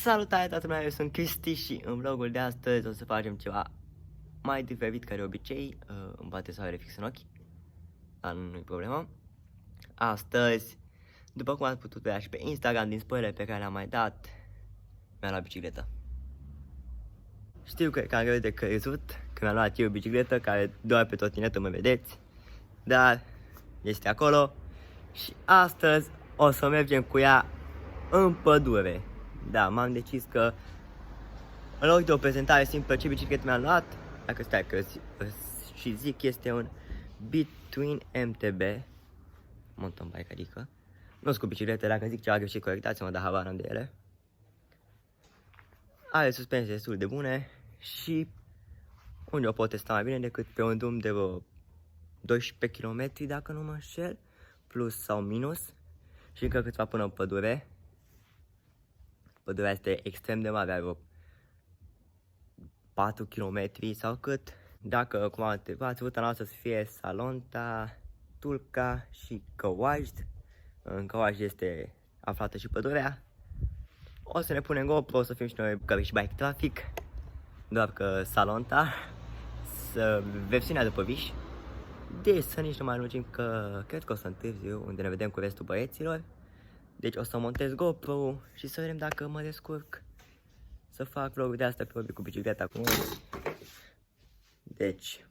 Salutare toată lumea, eu sunt Cristi și în vlogul de astăzi o să facem ceva mai diferit ca de obicei. Îmi bate soarele fix în ochi, dar nu-i problemă. Astăzi, după cum ați putut vedea și pe Instagram din spoiler pe care le-am mai dat, mi-am luat bicicletă. Știu că e cam greu de crezut că mi-am luat eu bicicletă, care doar pe trotinetă mă vedeți, dar este acolo și astăzi o să mergem cu ea în pădure. Da, m-am decis că în loc de o prezentare simplă ce bicicletă mi-am luat, dacă stai că și zic, este un Between MTB mountain bike, adică nu sunt cu biciclete, dacă zic ceva greșit corectați-mă, dar habar n-am de ele. Are suspensie destul de bune și unde o pot testa mai bine decât pe un drum de vreo 12 km, dacă nu mă înșel, plus sau minus, și încă câțiva până în pădure. Pădurea este extrem de mare, are vreo 4 km sau cât. Dacă, cum ați ruta noastră să fie Salonta, Tulca și Căuajd. În Căuajd este aflată și pădurea. O să ne punem GoPro, o să fim și noi și bike trafic. Doar că Salonta, versiunea după Viș. Deci să nici nu mai lungim, că cred că o să întârziu, unde ne vedem cu restul băieților. Deci o să montez GoPro și să vedem dacă mă descurc să fac vlogul de asta pe hobby cu bicicleta cu noi. Deci,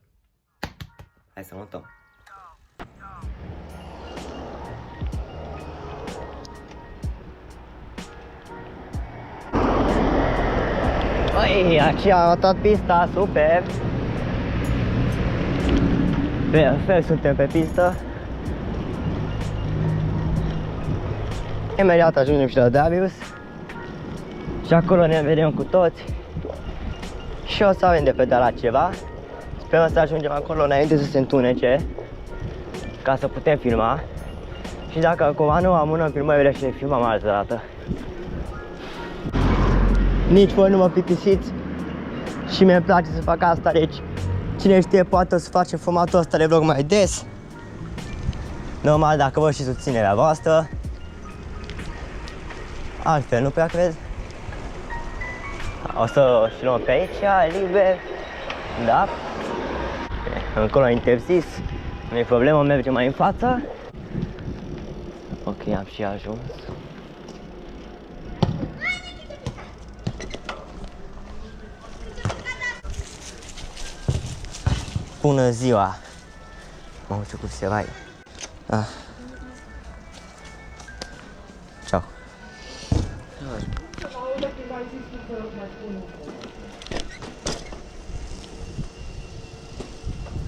hai să montăm. Băi, aici a notat pista, super! Perfect, suntem pe pistă. Imediat ajungem și la Darius și acolo ne vedem cu toți și o să avem de pedalat ceva. Sperăm să ajungem acolo înainte să se întunece, ca să putem filma. Și dacă acum nu amânăm filmările și le filmăm altă dată. Nici voi nu mă plictisiți și mi-e place să fac asta, deci cine știe, poate o să facem formatul ăsta de vlog mai des. Normal, dacă vă și susținerea voastră. Altfel nu prea cred. O să și luăm pe aici, liber. Da. Încolo interzis. Nu e problemă, mergem mai în față. Ok, am și ajuns. Bună ziua! Mă uite cum se vai. Ciao.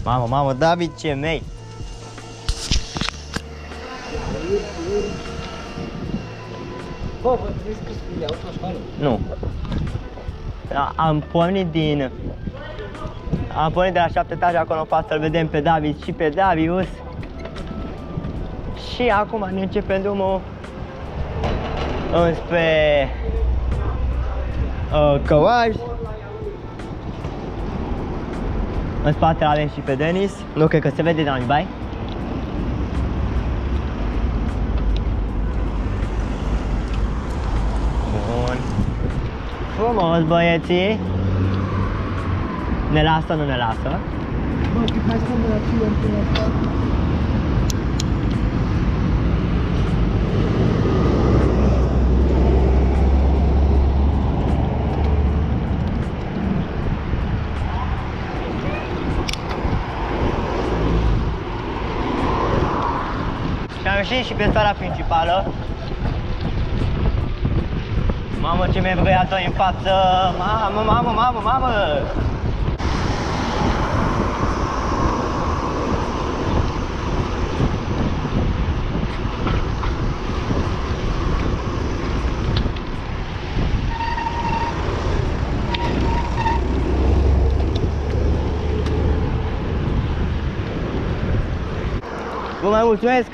Mamă, David, ce mei! Bă, vă trebuie să iau la școală? Nu. Am pornit de la 7 etaje acolo în față, să-l vedem pe David și pe Darius. Și acum ne începem drumul înspre Căuajd. În spate avem și pe Denis. Nu cred că se vede, dar nu-i bai. Bun. Frumos, băieții. Ne lasă, nu ne lasă? Bă, cât mai stăm de la film până asta? Și am ieșit și pe strada principală. Mamă, ce mi-e băiatul în față! Mamă! Vă mai mulțumesc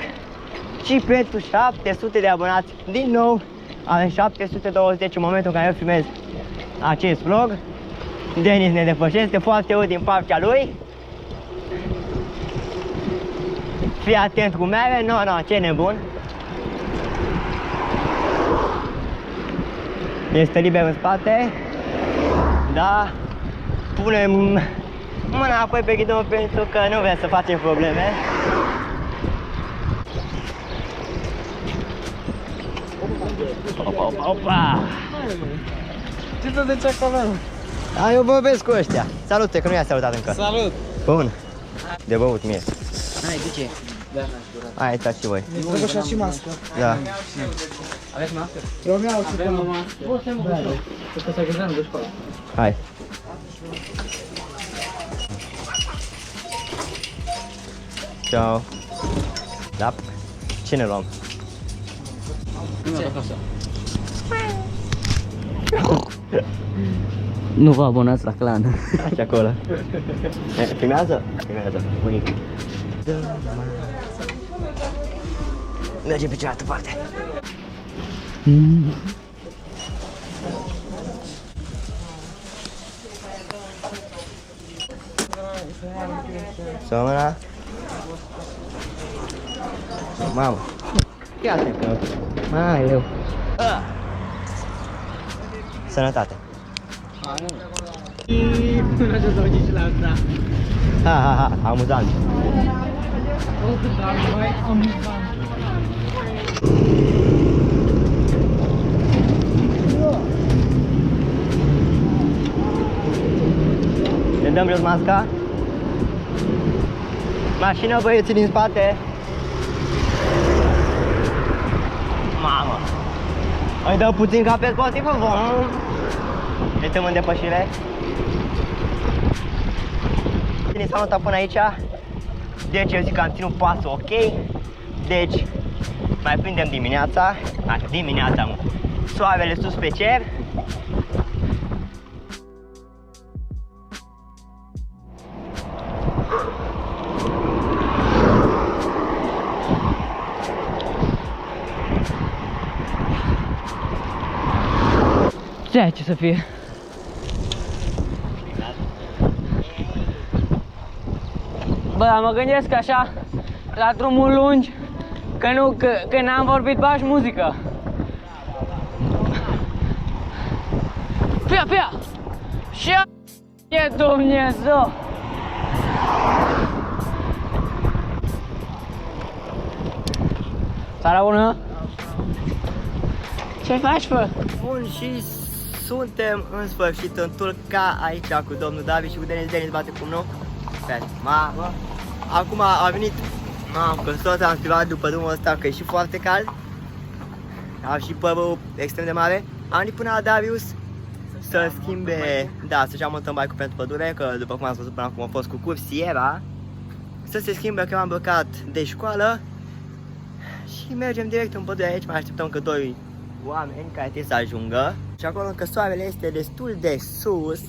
și pentru 700 de abonați. Din nou, avem 720 în momentul în care eu filmez acest vlog. Denis ne depășește foarte urât din partea lui. Fii atent cu mere, ce nebun. Este liber în spate. Da. Punem mâna apoi pe ghidon pentru că nu vrem să facem probleme. Opa! Ce te duci acolo? Eu vorbesc cu ăștia. Salute, că nu i-a salutat încă. Salut! Bun. De băut mie. Hai, de ce? Da, Hai, stați și voi. vă găsați și mască. Da. Aveți mască? Eu mi-au și avem o mască. Poți să-mi găsăm. Să te găsăm de școală. Hai. Ciao. Da. Ce ne luăm? Nu vă abonați la clan. Așa acolo. Filmează? Filmează. Bunic. Mergem pe cealaltă parte. Sămâna. Mamă. Ia te Mai leu. Sănătate. Merge să uiți și la asta. Ha, amuzant. Mai amuzant. Ne dăm jos masca. Mașină, băieții din spate. Mamă. Îi dau puțin ca pe sportivă. Ne dăm în depășire. Bine, s-a notat până aici. Deci eu zic că am ținut pasul ok. Deci mai prindem dimineața. Dimineața, soarele sus pe cer. Ce să fie? Bă, mă gândesc așa, la drumul lungi, că n-am vorbit bași muzică. Fia! Și e Dumnezeu! Seara bună! Ce faci, bă? Bun, și suntem în sfârșit în Tulca, aici cu domnul David și cu Denis bate cu nou. Mamă! Acum a venit, că tot am schimbat după drumul ăsta, că e și foarte cald. Am și părul extrem de mare. Am venit până la Darius să schimbe, da, să-și ia mountain bike-ul pentru pădure, că după cum ați văzut până acum a fost cu cursiera. Să se schimbe, că m-am blocat de școală. Și mergem direct în pădure aici, mai așteptăm că doi oameni care trebuie să ajungă. Și acolo încă soarele este destul de sus.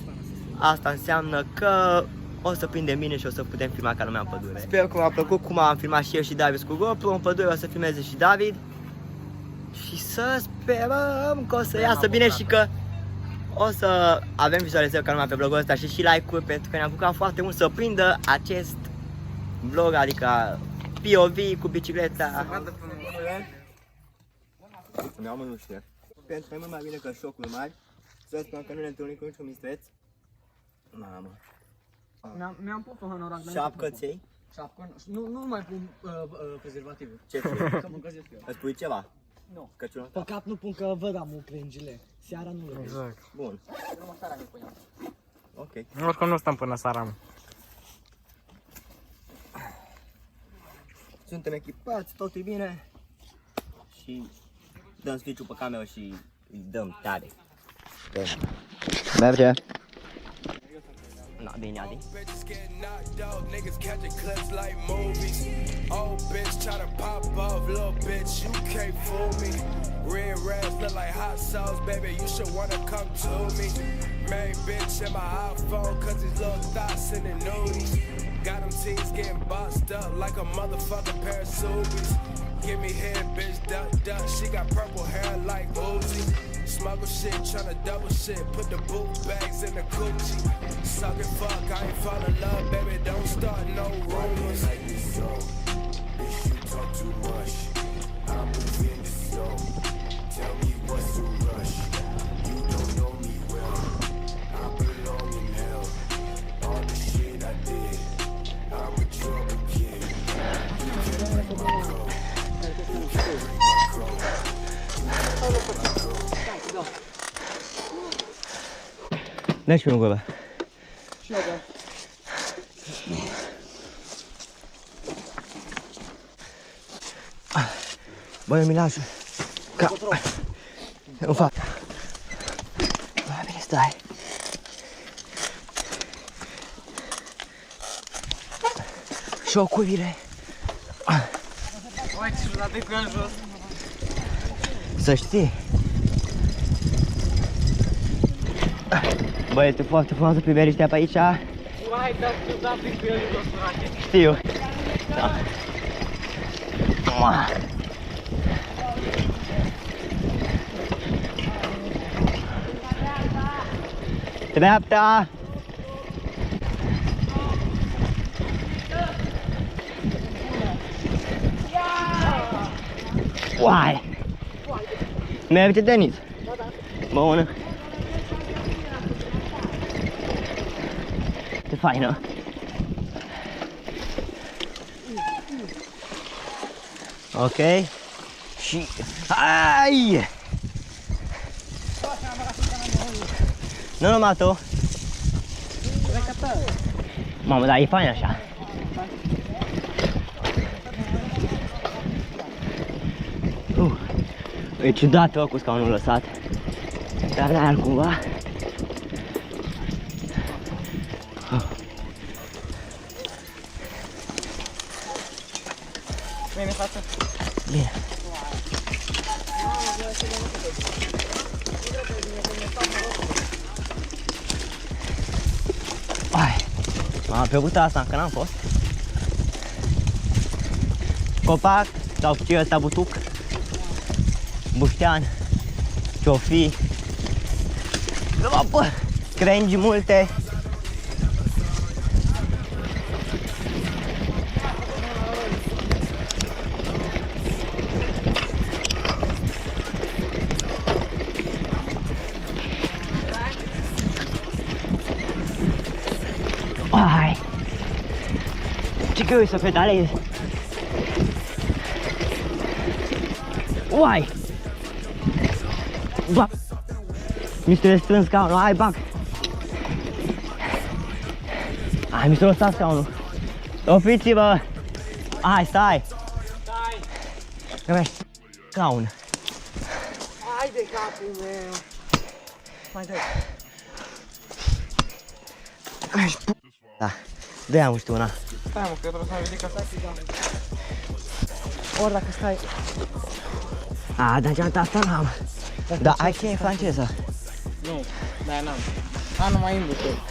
Asta înseamnă că o să prindem bine și o să putem filma ca lumea în pădure. Sper că v-a plăcut cum am filmat și eu și David cu GoPro. În pădure o să filmeze și David. Și să sperăm că o să iasă bine și că o să avem vizualizări ca lumea pe vlogul ăsta și like-uri, pentru că ne-am bucurat foarte mult să prindă acest vlog, adică POV cu bicicleta. Mi-au mânușile. Pentru că e mult mai bine că șocuri mari. Să sperăm că nu ne întâlnim cu niciun mistreț. Mamă. Mi-am pus un hanorac. Șapcă-ți-ei? Șapcă? Nu mai pun prezervativul. Ce ți-e? Că mă încălzesc eu. Îți pui ceva? Nu. Căciunul ăsta? Păcat nu pun că văd am crengile. Seara nu le văd. Exact. Bun. Numai seara nu puneam. Ok. Oricum nu stăm până seara, mă. Suntem echipați, totul e bine. Și dăm switch-ul pe cameră și îi dăm tare. Merge. Na, bine, Adi. Bitches get knocked out, niggas catching clips like movies. Old bitch try to pop off, little bitch, you can't fool me. Red rags look like hot sauce, baby, you should wanna come to me. Main bitch in my iPhone, cause these little thoughts in the nudies. Got them teens getting boxed up like a motherfucking pair of Subies. Give me head, bitch, duck, she got purple hair like Uzi. Smuggle shit, tryna double shit, put the boot bags in the Gucci. Suck it, fuck, I ain't fall in love, baby, don't start no rumors. Like this, so, bitch, you talk too much. I'm moving the zone. Tell me what's the rush. You Dă și unul gură. Și eu, da. Băi, Milașu. Nu fac. Băi, bine, stai. Șocurile. Băi, ce jucat de cu în jos. Să știi. Băi, este foarte frumoasă priveliștea pe aici. Uai, dar tu da pe el jos, frate. Știu. Da. Dreapta! Uai! Merge, Denis? Bună! Ce faină! Ok. Și... Ai! Nu numai tu. Mamă, dar e fain așa. E ciudat cu scaunul lăsat. Dar n-ai altcumva. Bine, față. Bine. Ai, m-am plăcut asta, că n-am fost. Copac, sau ce ăsta butuc, buștean, ce-o fi, crengi multe. Ai, ce greu e să pedalezi. Uai! Ba! Mi s-a restrâns scaunul, hai bag! Hai, mi s-a lăsat scaunul. Opriți-vă! Hai, stai! Stai! Că mi-aș scaun. Hai de capul meu! Mai dai! Da, dă-i-am știu una. Stai, mă, că eu trebuie să mă ridic asta. Ori dacă stai... A, dar geanta asta n-am. Da, ai cheie franceză. Nu, da, n-am. A, nu mai imbutul.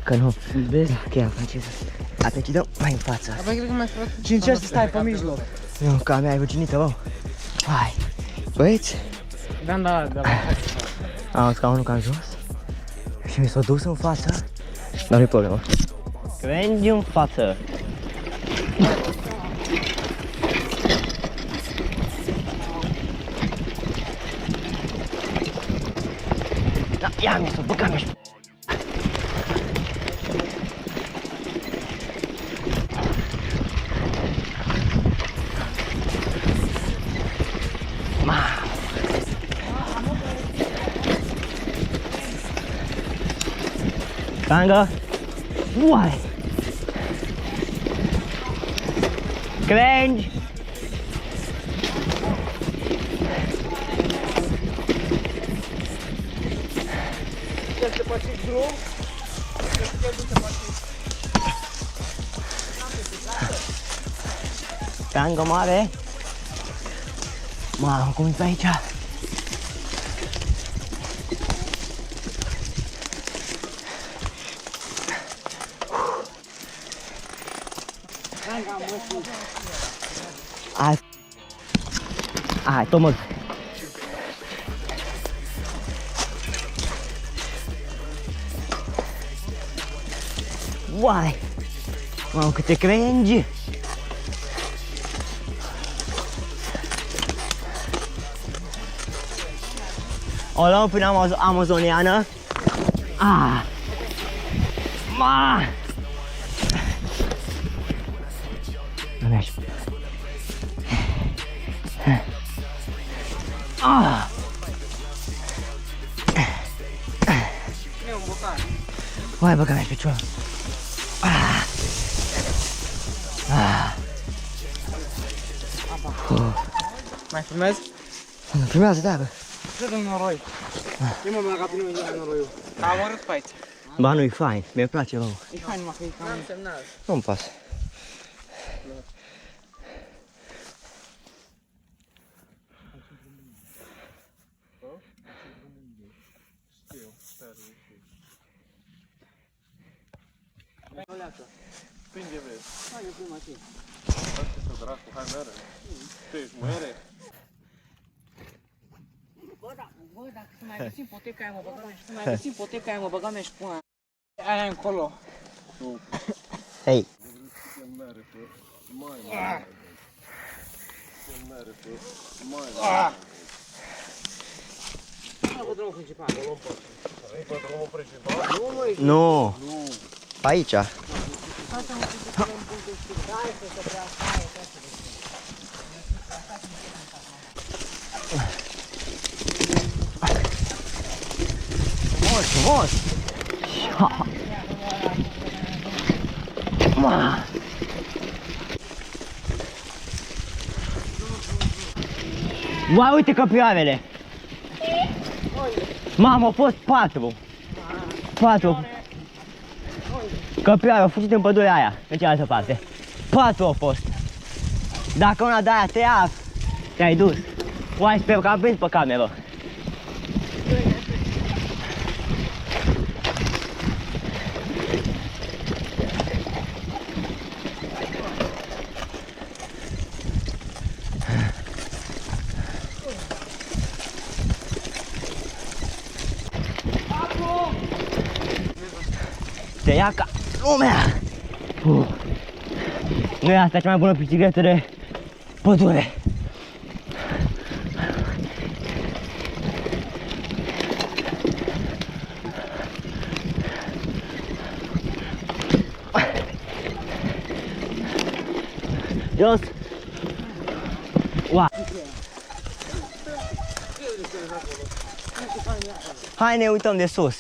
Că nu, vezi cheia franceză. Atunci dăm mai în față. Abia cred că mai frate. Și încerci să stai pe mijloc. Nu, că a mea e ruginită, bă. Hai, băieți. Da, da, da. Am scaunul cam jos. Și mi s-a dus în față. Dar nu-i problemă. Crengi în față. Da, ia mi-a băgat mi-aș. Tangă. Uai! Crengi! Este pe acest drum. Tangă mare! Mamă, cum e pe aici? Hai, Tomas. Uai! Mamă, câte crengi! O luăm până amazoniană. Ah! Ma! Nu mergi. Ah! Hai, băga mea și piciorul. Mai filmezi? Filmează, da, bă. Să dăm noroi. E mă băga pe noi noroiul. Am omorât pe aici. Ba, nu-i fain, mi-e place, bă. E fain, mă, că e cam... Nu-mi pasă. Prinde, vezi. Hai, ne prima timp. Asta să dracu, hai mere. Tu ești mere? Bă, dacă să mai găsim poteca aia, mă băga mea și să mai găsim poteca aia, mă băga mea și până aia încolo. Hei. Mere pe mai mare. Mere pe mai mare. Nu pe drumul principal. E pe drumul principal? Nu. Aici. Frumos, frumos! Uai, uite căprioarele! Mamă, au fost 4! 4! Căprioare au fugit în pădurea aia, în cealaltă parte. 4 au fost! Dacă una de aia te ia, te-ai dus! Uai, sper că am prins pe cameră! Te ia ca lumea! Nu e asta cea mai bună bicicletă de pădure! Jos! Wow! Hai, ne uităm de sus!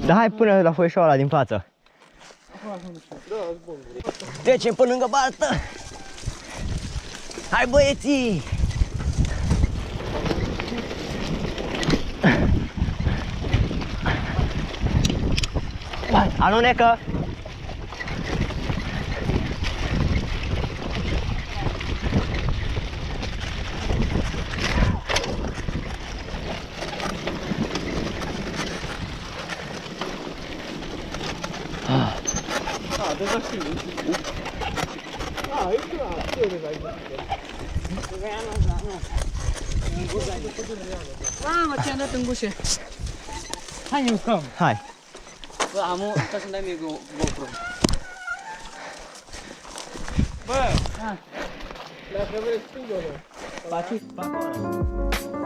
Da, hai până la foieșoara din față. Trecem până lângă baltă. Hai, băieții! Alunecă! Mamă, ce-am dat în gușe. Hai, ne urcăm. Hai! Bă, trebuie să-mi dai mie GoPro. Bă! Dacă vrei, spune-o. Paci, pe acolo.